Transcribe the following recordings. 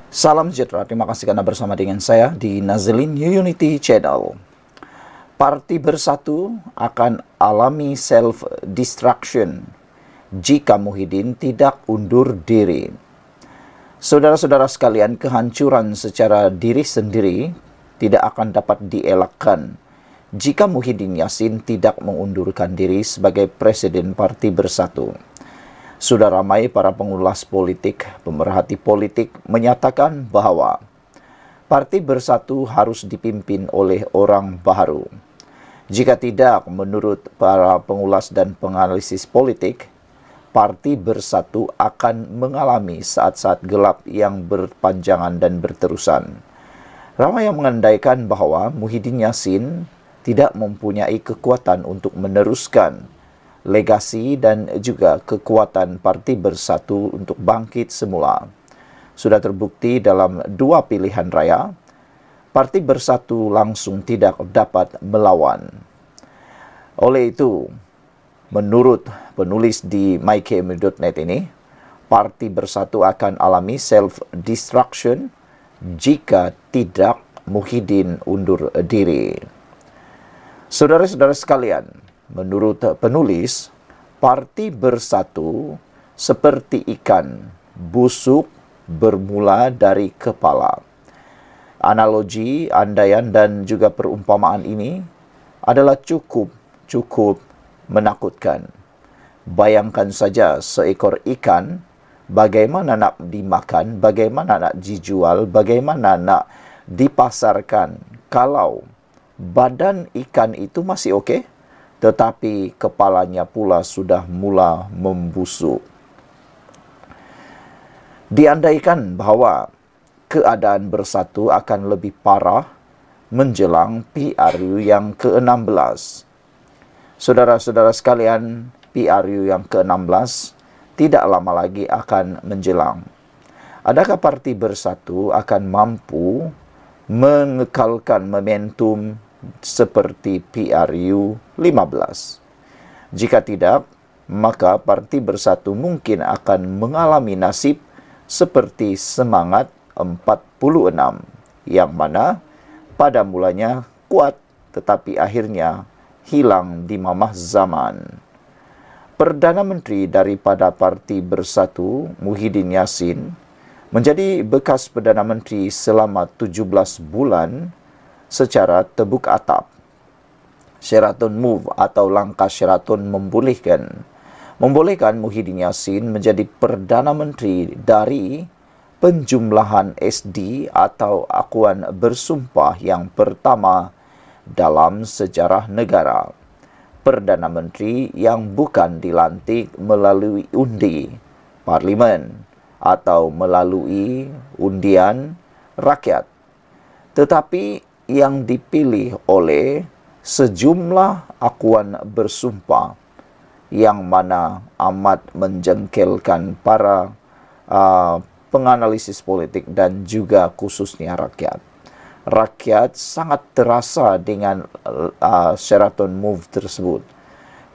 Salam sejahtera, terima kasih karena bersama dengan saya di Nazlin Unity Channel. Parti Bersatu akan alami self-destruction jika Muhyiddin tidak undur diri. Saudara-saudara sekalian, kehancuran secara diri sendiri tidak akan dapat dielakkan jika Muhyiddin Yassin tidak mengundurkan diri sebagai Presiden Parti Bersatu. Sudah ramai para pengulas politik, pemerhati politik menyatakan bahwa Parti Bersatu harus dipimpin oleh orang baru. Jika tidak, menurut para pengulas dan penganalisis politik, Parti Bersatu akan mengalami saat-saat gelap yang berpanjangan dan berterusan. Ramai yang mengandaikan bahwa Muhyiddin Yassin tidak mempunyai kekuatan untuk meneruskan legasi dan juga kekuatan Parti Bersatu untuk bangkit semula. Sudah terbukti dalam dua pilihan raya, Parti Bersatu langsung tidak dapat melawan. Oleh itu, menurut penulis di mykmu.net ini, Parti Bersatu akan alami self-destruction jika tidak Muhyiddin undur diri. Saudara-saudara sekalian, menurut penulis, Parti Bersatu seperti ikan busuk bermula dari kepala. Analogi, andaian dan juga perumpamaan ini adalah cukup menakutkan. Bayangkan saja seekor ikan, bagaimana nak dimakan, bagaimana nak dijual, bagaimana nak dipasarkan kalau badan ikan itu masih okey, tetapi kepalanya pula sudah mula membusuk. Diandaikan bahawa keadaan Bersatu akan lebih parah menjelang PRU yang ke-16. Saudara-saudara sekalian, PRU yang ke-16 tidak lama lagi akan menjelang. Adakah Parti Bersatu akan mampu mengekalkan momentum seperti PRU 15. Jika tidak, maka Parti Bersatu mungkin akan mengalami nasib seperti Semangat 46, yang mana pada mulanya kuat tetapi akhirnya hilang di mamah zaman. Perdana Menteri daripada Parti Bersatu, Muhyiddin Yassin, menjadi bekas Perdana Menteri selama 17 bulan secara tebuk atap. Sheraton Move atau langkah Sheraton membolehkan Muhyiddin Yassin menjadi Perdana Menteri dari penjumlahan SD atau akuan bersumpah yang pertama dalam sejarah negara. Perdana Menteri yang bukan dilantik melalui undi parlimen atau melalui undian rakyat, tetapi yang dipilih oleh sejumlah akuan bersumpah yang mana amat menjengkelkan para penganalisis politik dan juga khususnya rakyat. Rakyat sangat terasa dengan Sheraton Move tersebut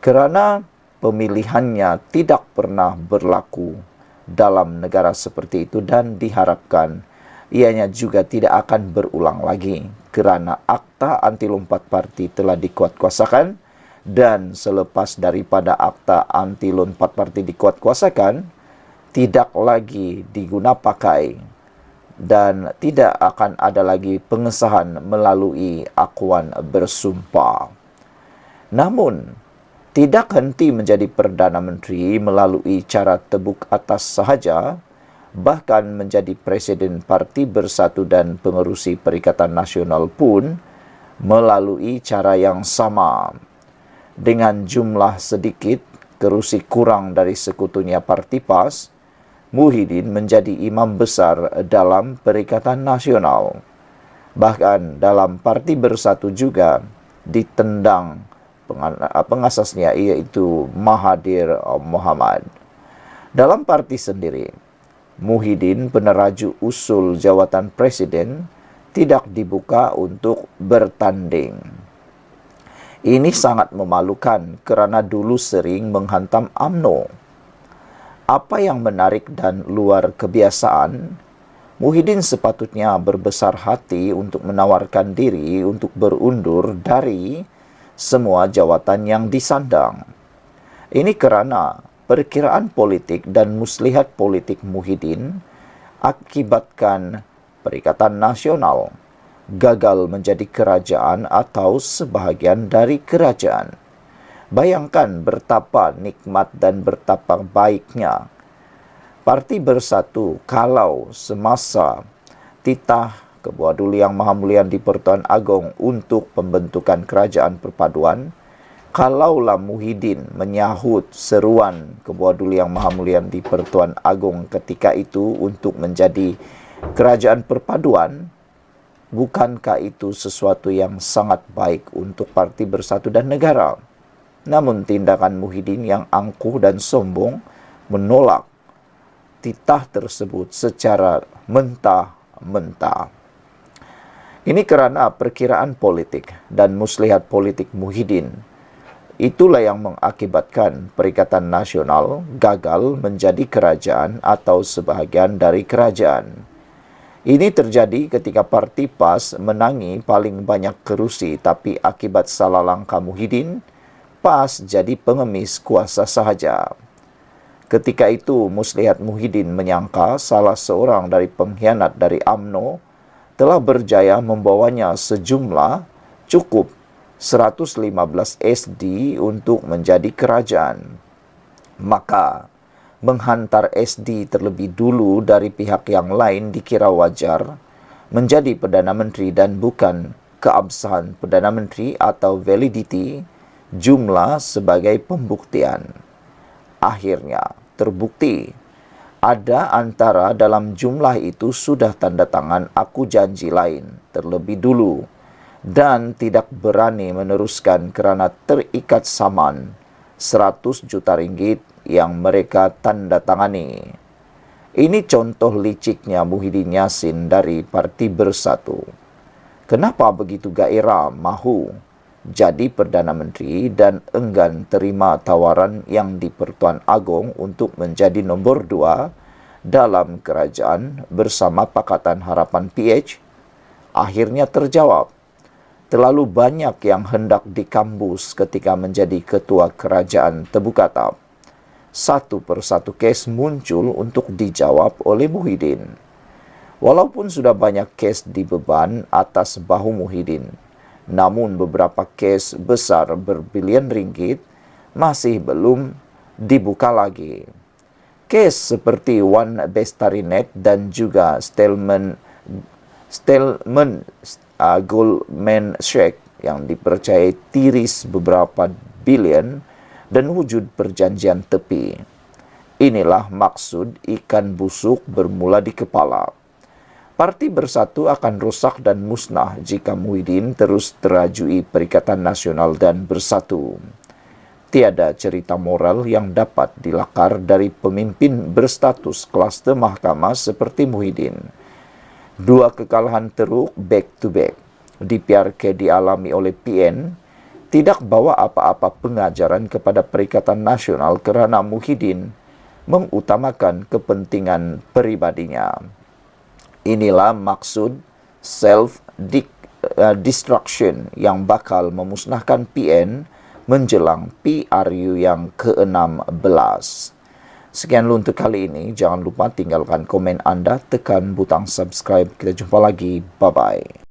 kerana pemilihannya tidak pernah berlaku dalam negara seperti itu dan diharapkan ianya juga tidak akan berulang lagi kerana akta anti lompat parti telah dikuatkuasakan, dan selepas daripada akta anti lompat parti dikuatkuasakan, tidak lagi diguna pakai dan tidak akan ada lagi pengesahan melalui akuan bersumpah. Namun, tidak henti menjadi Perdana Menteri melalui cara tebuk atas sahaja, bahkan menjadi Presiden Parti Bersatu dan pengerusi Perikatan Nasional pun melalui cara yang sama. Dengan jumlah sedikit, kerusi kurang dari sekutunya Parti PAS, Muhyiddin menjadi imam besar dalam Perikatan Nasional. Bahkan dalam Parti Bersatu juga ditendang pengasasnya, iaitu Mahathir Mohamad. Dalam parti sendiri, Muhyiddin peneraju usul jawatan presiden tidak dibuka untuk bertanding. Ini sangat memalukan kerana dulu sering menghantam UMNO. Apa yang menarik dan luar kebiasaan, Muhyiddin sepatutnya berbesar hati untuk menawarkan diri untuk berundur dari semua jawatan yang disandang. Ini kerana perkiraan politik dan muslihat politik Muhyiddin akibatkan Perikatan Nasional gagal menjadi kerajaan atau sebahagian dari kerajaan. Bayangkan betapa nikmat dan betapa baiknya Parti Bersatu kalau semasa titah Ketua Duli Yang Maha Mulia di-Pertuan Agong untuk pembentukan kerajaan perpaduan, kalaulah Muhyiddin menyahut seruan Ketua Duli Yang Maha Mulia di-Pertuan Agong ketika itu untuk menjadi kerajaan perpaduan, bukankah itu sesuatu yang sangat baik untuk Parti Bersatu dan negara? Namun tindakan Muhyiddin yang angkuh dan sombong menolak titah tersebut secara mentah-mentah. Ini kerana perkiraan politik dan muslihat politik Muhyiddin. Itulah yang mengakibatkan Perikatan Nasional gagal menjadi kerajaan atau sebahagian dari kerajaan. Ini terjadi ketika Parti PAS menangi paling banyak kerusi, tapi akibat salah langkah Muhyiddin, PAS jadi pengemis kuasa sahaja. Ketika itu, muslihat Muhyiddin menyangka salah seorang dari pengkhianat dari UMNO telah berjaya membawanya sejumlah cukup 115 SD untuk menjadi kerajaan. Maka, menghantar SD terlebih dulu dari pihak yang lain dikira wajar menjadi Perdana Menteri dan bukan keabsahan Perdana Menteri atau validity jumlah sebagai pembuktian. Akhirnya terbukti ada antara dalam jumlah itu sudah tanda tangan aku janji lain terlebih dulu dan tidak berani meneruskan kerana terikat saman 100 juta ringgit yang mereka tanda tangani. Ini contoh liciknya Muhyiddin Yassin dari Parti Bersatu. Kenapa begitu gairah mahu jadi Perdana Menteri dan enggan terima tawaran yang di-Pertuan Agong untuk menjadi nombor 2 dalam kerajaan bersama Pakatan Harapan PH? Akhirnya terjawab. Terlalu banyak yang hendak dikambus ketika menjadi ketua kerajaan Tebukatap. Satu persatu kes muncul untuk dijawab oleh Muhyiddin. Walaupun sudah banyak kes dibeban atas bahu Muhyiddin, namun beberapa kes besar berbilion ringgit masih belum dibuka lagi. Kes seperti One Bestarinet dan juga Stillman Goldman Sachs yang dipercayai tiris beberapa bilion dan wujud perjanjian tepi. Inilah maksud ikan busuk bermula di kepala. Parti Bersatu akan rosak dan musnah jika Muhyiddin terus terajui Perikatan Nasional dan Bersatu. Tiada cerita moral yang dapat dilakar dari pemimpin berstatus klaster mahkamah seperti Muhyiddin. Dua kekalahan teruk back to back dibiarkan dialami oleh PN tidak bawa apa-apa pengajaran kepada Perikatan Nasional kerana Muhyiddin mengutamakan kepentingan peribadinya. Inilah maksud self-destruction yang bakal memusnahkan PN menjelang PRU yang ke-16. Sekian dulu untuk kali ini. Jangan lupa tinggalkan komen anda, tekan butang subscribe. Kita jumpa lagi. Bye-bye.